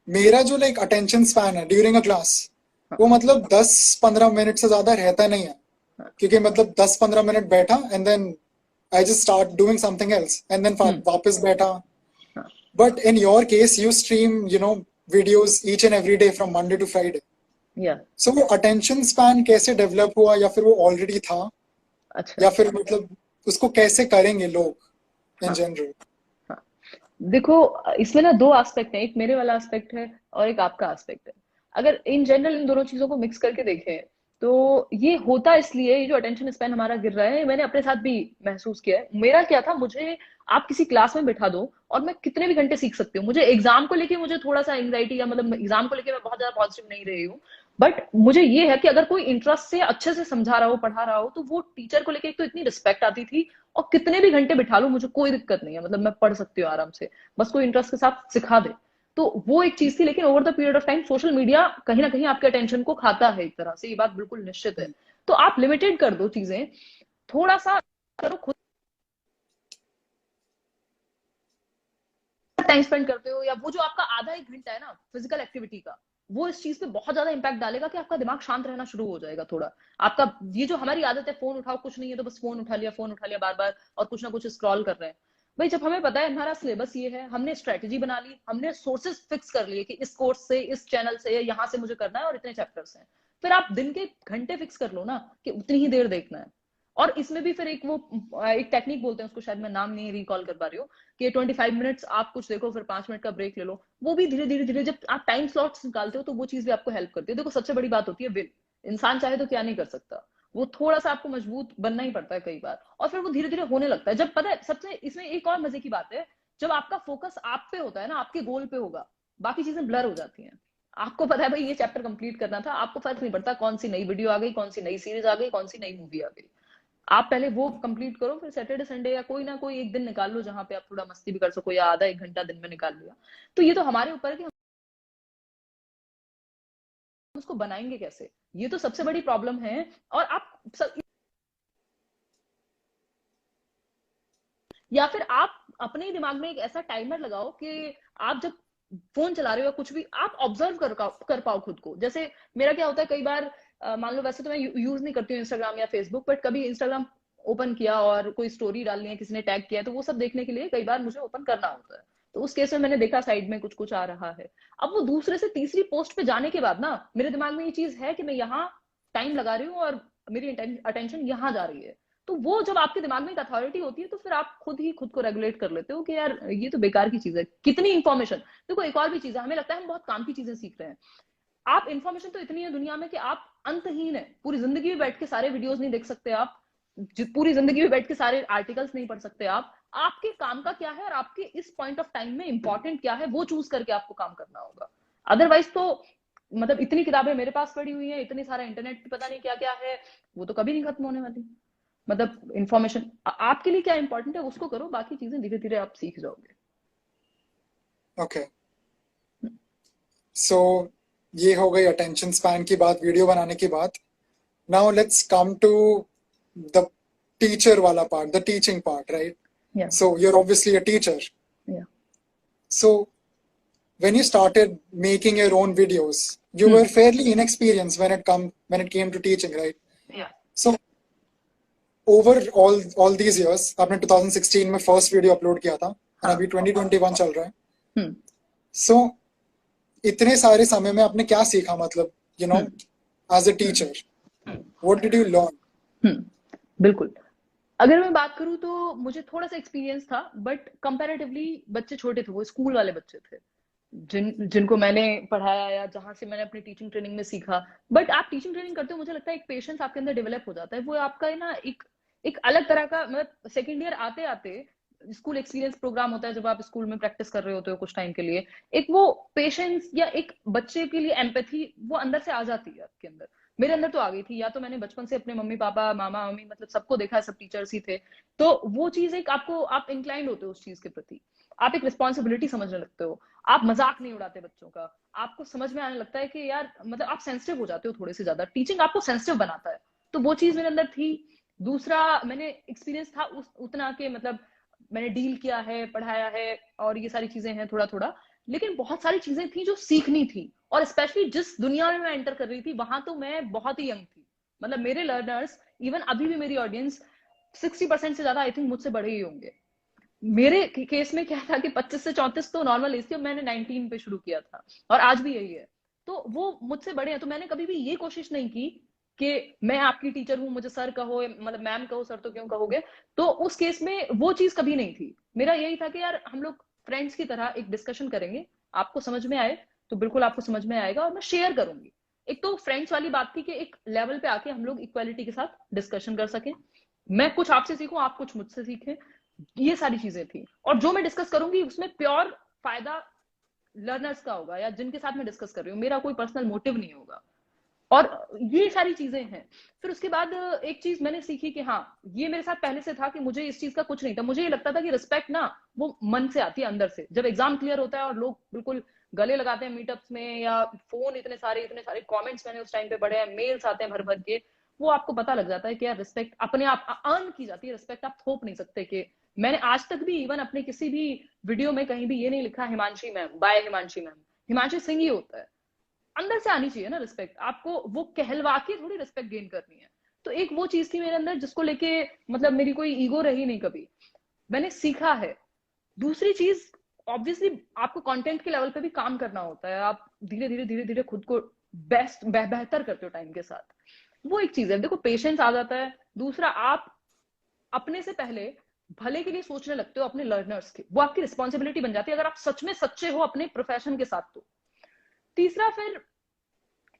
मेरा जो like attention span है ड्यूरिंग अ क्लास, हाँ वो मतलब 10-15 मिनट से ज्यादा रहता नहीं है। हाँ। क्योंकि मतलब 10-15 मिनट बैठा and then I just start doing something else and then hmm. वापस बैठा। हाँ but in your case you stream videos each and every day from Monday to Friday. या सो वो अटेंशन स्पैन कैसे डेवलप हुआ, या फिर वो ऑलरेडी था, अच्छा। या फिर मतलब उसको कैसे करेंगे लोग इन हाँ जनरल? हाँ। देखो, इसमें ना दो एस्पेक्ट है, एक मेरे वाला एस्पेक्ट है और एक आपका एस्पेक्ट है। अगर इन जनरल इन दोनों चीजों को मिक्स करके देखें तो ये होता इसलिए, ये जो अटेंशन स्पैन हमारा गिर रहा है, मैंने अपने साथ भी महसूस किया है। मेरा क्या था, मुझे आप किसी क्लास में बिठा दो और मैं कितने भी घंटे सीख सकती हूँ। मुझे एग्जाम को लेके मुझे थोड़ा सा एंग्जाइटी, या मतलब एग्जाम को लेके मैं बहुत ज्यादा पॉजिटिव नहीं रही हूँ। बट मुझे ये है कि अगर कोई इंटरेस्ट से अच्छे से समझा रहा हो, पढ़ा रहा हो, तो वो टीचर को लेके एक तो इतनी रिस्पेक्ट आती थी, और कितने भी घंटे बिठा लो मुझे कोई दिक्कत नहीं है, मतलब मैं पढ़ सकती हूँ आराम से, बस कोई इंटरेस्ट के साथ सिखा दे। तो वो एक चीज थी। लेकिन over the period of time social media कहीं ना कहीं आपके अटेंशन को खाता है एक तरह से, ये बात बिल्कुल निश्चित है। तो आप लिमिटेड कर दो चीजें, थोड़ा सा करो खुद, टाइम स्पेंड करते हो, या वो जो आपका आधा एक घंटा है ना फिजिकल एक्टिविटी का, वो इस चीज पे बहुत ज्यादा इंपैक्ट डालेगा कि आपका दिमाग शांत रहना शुरू हो जाएगा थोड़ा। आपका ये जो हमारी आदत है, फोन उठाओ, कुछ नहीं है तो बस फोन उठा लिया बार बार, और कुछ ना कुछ स्क्रॉल कर रहे हैं। भाई जब हमें पता है हमारा सिलेबस ये है, हमने स्ट्रेटेजी बना ली, हमने सोर्सेज फिक्स कर लिए कि इस कोर्स से, इस चैनल से, यहाँ से मुझे करना है और इतने चैप्टर्स हैं, फिर आप दिन के घंटे फिक्स कर लो ना कि उतनी ही देर देखना है। और इसमें भी फिर एक वो एक टेक्निक बोलते हैं उसको, शायद मैं नाम नहीं रिकॉल कर पा रही हूँ, कि 25 मिनट्स आप कुछ देखो, फिर 5 मिनट का ब्रेक ले लो। वो भी धीरे धीरे धीरे जब आप टाइम स्लॉट्स निकालते हो तो वो चीज भी आपको हेल्प करती है। देखो सबसे बड़ी बात होती है विल। इंसान चाहे तो क्या नहीं कर सकता, वो थोड़ा सा आपको मजबूत बनना ही पड़ता है कई बार, और फिर वो धीरे धीरे होने लगता है। जब पता है, सबसे इसमें एक और मजे की बात है, जब आपका फोकस आप पे होता है ना, आपके गोल पे होगा, बाकी चीजें ब्लर हो जाती हैं। आपको पता है भाई ये चैप्टर कंप्लीट करना था, आपको फर्क नहीं पड़ता कौन सी नई वीडियो आ गई, कौन सी नई सीरीज आ गई, कौन सी नई मूवी आ गई। आप पहले वो कंप्लीट करो, फिर सैटरडे संडे या कोई ना कोई एक दिन निकाल लो जहां पे आप थोड़ा मस्ती भी कर सको, या आधा एक घंटा दिन में निकाल लिया। तो ये तो हमारे ऊपर है कि हम उसको बनाएंगे कैसे, ये तो सबसे बड़ी प्रॉब्लम है। और आप सब, या फिर आप अपने ही दिमाग में एक ऐसा टाइमर लगाओ कि आप जब फोन चला रहे हो या कुछ भी, आप ऑब्जर्व कर पाओ खुद को। जैसे मेरा क्या होता है कई बार, मान लो वैसे तो मैं यूज नहीं करती हूँ इंस्टाग्राम या फेसबुक, बट कभी इंस्टाग्राम ओपन किया और कोई स्टोरी डालनी है, किसी ने टैग किया है, तो वो सब देखने के लिए कई बार मुझे ओपन करना होता है। तो उस केस में मैंने देखा साइड में कुछ कुछ आ रहा है। अब वो दूसरे से तीसरी पोस्ट पे जाने के बाद ना, मेरे दिमाग में ये चीज है कि मैं यहाँ टाइम लगा रही हूँ और मेरी अटेंशन यहाँ जा रही है। तो वो जब आपके दिमाग में एक अथॉरिटी होती है, तो फिर आप खुद ही खुद को रेगुलेट कर लेते हो कि यार ये तो बेकार की चीज है, कितनी इंफॉर्मेशन। देखो एक और भी चीज है, हमें लगता है हम बहुत काम की चीजें सीख रहे हैं। आप इन्फॉर्मेशन तो इतनी है दुनिया में कि आप अंतहीन है, पूरी जिंदगी में बैठ के सारे वीडियोस नहीं देख सकते आप, पूरी जिंदगी में बैठ के सारे आर्टिकल्स नहीं पढ़ सकते आप। आपके काम का क्या है और आपके इस पॉइंट ऑफ टाइम में इंपॉर्टेंट क्या है, वो चूज करके आपको काम करना होगा। अदरवाइज तो मतलब इतनी किताबें मेरे पास पड़ी हुई है, इतनी सारा इंटरनेट पे पता नहीं क्या क्या है, वो तो कभी नहीं खत्म होने वाली। मतलब इंफॉर्मेशन आपके लिए क्या इंपॉर्टेंट है उसको करो, बाकी चीजें धीरे धीरे आप सीख जाओगे। ओके, सो ये हो गई अटेंशन स्पैन की बात, वीडियो बनाने की बात। Now let's come to the teacher वाला part, the teaching part, right? Yeah So you're obviously a teacher. या So when you started making your own videos, you were hmm fairly inexperienced when it came to teaching, right? या So over all these years, आपने 2016 में first video upload किया था और हाँ अभी 2021 चल रहा है। हम्म So इतने सारे समय में आपने क्या सीखा, मतलब हम्म as a teacher, what did you learn? बिल्कुल। अगर मैं बात करूं तो मुझे थोड़ा सा एक्सपीरियंस था, बट कंपैरेटिवली बच्चे छोटे थे, वो स्कूल वाले बच्चे थे जिनको मैंने पढ़ाया या जहां से मैंने अपनी टीचिंग ट्रेनिंग में सीखा। बट आप टीचिंग ट्रेनिंग करते हो, मुझे लगता है एक पेशेंस आपके अंदर डेवलप हो जाता है, वो आपका है ना एक एक अलग तरह का, मतलब सेकेंड ईयर आते आते स्कूल एक्सपीरियंस प्रोग्राम होता है, जब आप स्कूल में प्रैक्टिस कर रहे होते हो कुछ टाइम के लिए, एक वो पेशेंस या एक बच्चे के लिए एम्पैथी वो अंदर से आ जाती है आपके अंदर। मेरे अंदर तो आ गई थी, या तो मैंने बचपन से अपने मम्मी पापा मामा मम्मी मतलब सबको देखा है, सब टीचर्स ही थे। तो वो चीज एक आपको, आप इंक्लाइंड होते हो उस चीज के प्रति, आप एक रिस्पॉन्सिबिलिटी समझने लगते हो, आप मजाक नहीं उड़ाते बच्चों का, आपको समझ में आने लगता है कि यार मतलब आप सेंसिटिव हो जाते हो थोड़े से ज्यादा, टीचिंग आपको सेंसिटिव बनाता है। तो वो चीज मेरे अंदर थी। दूसरा, मैंने एक्सपीरियंस था उतना के मतलब मैंने डील किया है, पढ़ाया है, और ये सारी चीजें हैं थोड़ा थोड़ा। लेकिन बहुत सारी चीजें थी जो सीखनी थी, और स्पेशली जिस दुनिया में मैं एंटर कर रही थी वहां तो मैं बहुत ही यंग थी। मतलब मेरे लर्नर्स, इवन अभी भी मेरी ऑडियंस 60% से ज्यादा आई थिंक मुझसे बड़े ही होंगे। मेरे केस में क्या था कि 25 से 34 तो नॉर्मल एज थी, और मैंने 19 पे शुरू किया था, और आज भी यही है। तो वो मुझसे बड़े हैं, तो मैंने कभी भी ये कोशिश नहीं की कि मैं आपकी टीचर हूं, मुझे सर कहो, मतलब मैम कहो, सर तो क्यों कहोगे। तो उस केस में वो चीज कभी नहीं थी। मेरा यही था कि यार हम लोग फ्रेंड्स की तरह एक डिस्कशन करेंगे, आपको समझ में आए तो बिल्कुल आपको समझ में आएगा, और मैं शेयर करूंगी। एक तो फ्रेंड्स वाली बात थी कि एक लेवल पे आके हम लोग इक्वालिटी के साथ डिस्कशन कर सकें, मैं कुछ आपसे सीखूं, आप कुछ मुझसे सीखें। ये सारी चीजें थी, और जो मैं डिस्कस करूंगी उसमें प्योर फायदा लर्नर्स का होगा, या जिनके साथ मैं डिस्कस कर रही हूँ, मेरा कोई पर्सनल मोटिव नहीं होगा। और ये सारी चीजें हैं। फिर उसके बाद एक चीज मैंने सीखी कि हाँ, ये मेरे साथ पहले से था कि मुझे इस चीज का कुछ नहीं था। मुझे ये लगता था कि रिस्पेक्ट ना वो मन से आती है, अंदर से। जब एग्जाम क्लियर होता है और लोग बिल्कुल गले लगाते हैं मीटअप्स में, या फोन इतने सारे कमेंट्स मैंने उस टाइम पे पढ़े हैं, मेल्स आते हैं भर भर के, वो आपको पता लग जाता है कि यार रिस्पेक्ट अपने आप अर्न की जाती है। रिस्पेक्ट आप थोप नहीं सकते। कि मैंने आज तक भी इवन अपने किसी भी वीडियो में कहीं भी ये नहीं लिखा Himanshi ma'am, by Himanshi ma'am, Himanshi Singh ही होता है। अंदर से आनी चाहिए ना रिस्पेक्ट, आपको वो कहलवा के थोड़ी रिस्पेक्ट गेन करनी है। तो एक वो चीज थी मेरे अंदर जिसको लेके मतलब मेरी कोई ईगो रही नहीं कभी, मैंने सीखा है। दूसरी चीज, ऑब्वियसली आपको कंटेंट के लेवल पे भी काम करना होता है। आप धीरे धीरे खुद को बेहतर करते हो टाइम के साथ। वो एक चीज है, देखो पेशेंस आ जाता है। दूसरा, आप अपने से पहले भले के लिए सोचने लगते हो अपने लर्नर्स के, वो आपकी रिस्पॉन्सिबिलिटी बन जाती है अगर आप सच में सच्चे हो अपने प्रोफेशन के साथ। तो तीसरा, फिर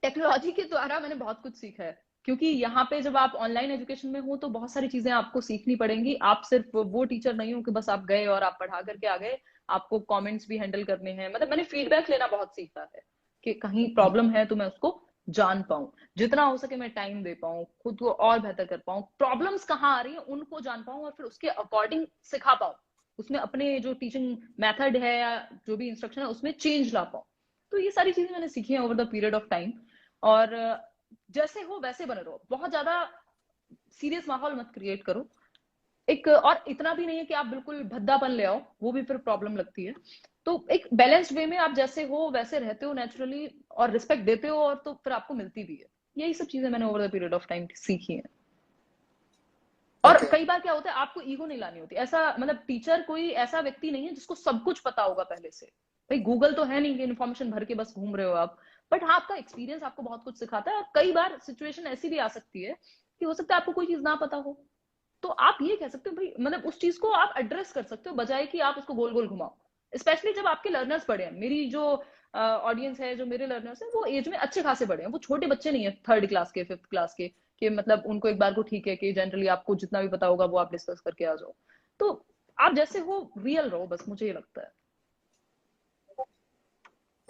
टेक्नोलॉजी के द्वारा मैंने बहुत कुछ सीखा है, क्योंकि यहाँ पे जब आप ऑनलाइन एजुकेशन में हो तो बहुत सारी चीजें आपको सीखनी पड़ेंगी। आप सिर्फ वो टीचर नहीं हो कि बस आप गए और आप पढ़ा करके आ गए, आपको कमेंट्स भी हैंडल करने हैं। मतलब मैंने फीडबैक लेना बहुत सीखा है कि कहीं प्रॉब्लम है तो मैं उसको जान पाऊं, जितना हो सके मैं टाइम दे पाऊं, खुद को और बेहतर कर पाऊं, प्रॉब्लम्स कहाँ आ रही है उनको जान पाऊं, और फिर उसके अकॉर्डिंग सिखा पाऊं, उसमें अपने जो टीचिंग मेथड है या जो भी इंस्ट्रक्शन है उसमें चेंज ला पाऊं। तो ये सारी चीजें मैंने सीखी हैं over the period of time. और जैसे हो वैसे बने रहो, बहुत ज्यादा सीरियस माहौल मत क्रिएट करो। एक और इतना भी नहीं है कि आप बिल्कुल भद्दापन ले आओ, वो भी फिर प्रॉब्लम लगती है। तो एक बैलेंस्ड वे में आप जैसे हो वैसे रहते हो नेचुरली, और रिस्पेक्ट देते हो, और तो फिर आपको मिलती भी है। यही सब चीजें मैंने over the period of time सीखी हैं। और ओके। कई बार क्या होता है, आपको ईगो नहीं लानी होती। ऐसा मतलब टीचर कोई ऐसा व्यक्ति नहीं है जिसको सब कुछ पता होगा पहले से। भाई गूगल तो है नहीं कि इन्फॉर्मेशन भर के बस घूम रहे हो आप। बट हाँ, आपका एक्सपीरियंस आपको बहुत कुछ सिखाता है, और कई बार सिचुएशन ऐसी भी आ सकती है कि हो सकता है आपको कोई चीज ना पता हो, तो आप ये कह सकते हो भाई, मतलब उस चीज को आप एड्रेस कर सकते हो, बजाय कि आप उसको गोल गोल घुमाओ। स्पेशली जब आपके लर्नर्स बड़े हैं। मेरी जो ऑडियंस है, जो मेरे लर्नर्स हैं, वो एज में अच्छे खासे बड़े हैं, वो छोटे बच्चे नहीं है, थर्ड क्लास के, फिफ्थ क्लास के। कि मतलब उनको एक बार को ठीक है कि जनरली आपको जितना भी पता होगा वो आप डिस्कस करके आ जाओ। तो आप जैसे हो रियल रहो, बस मुझे ये लगता है।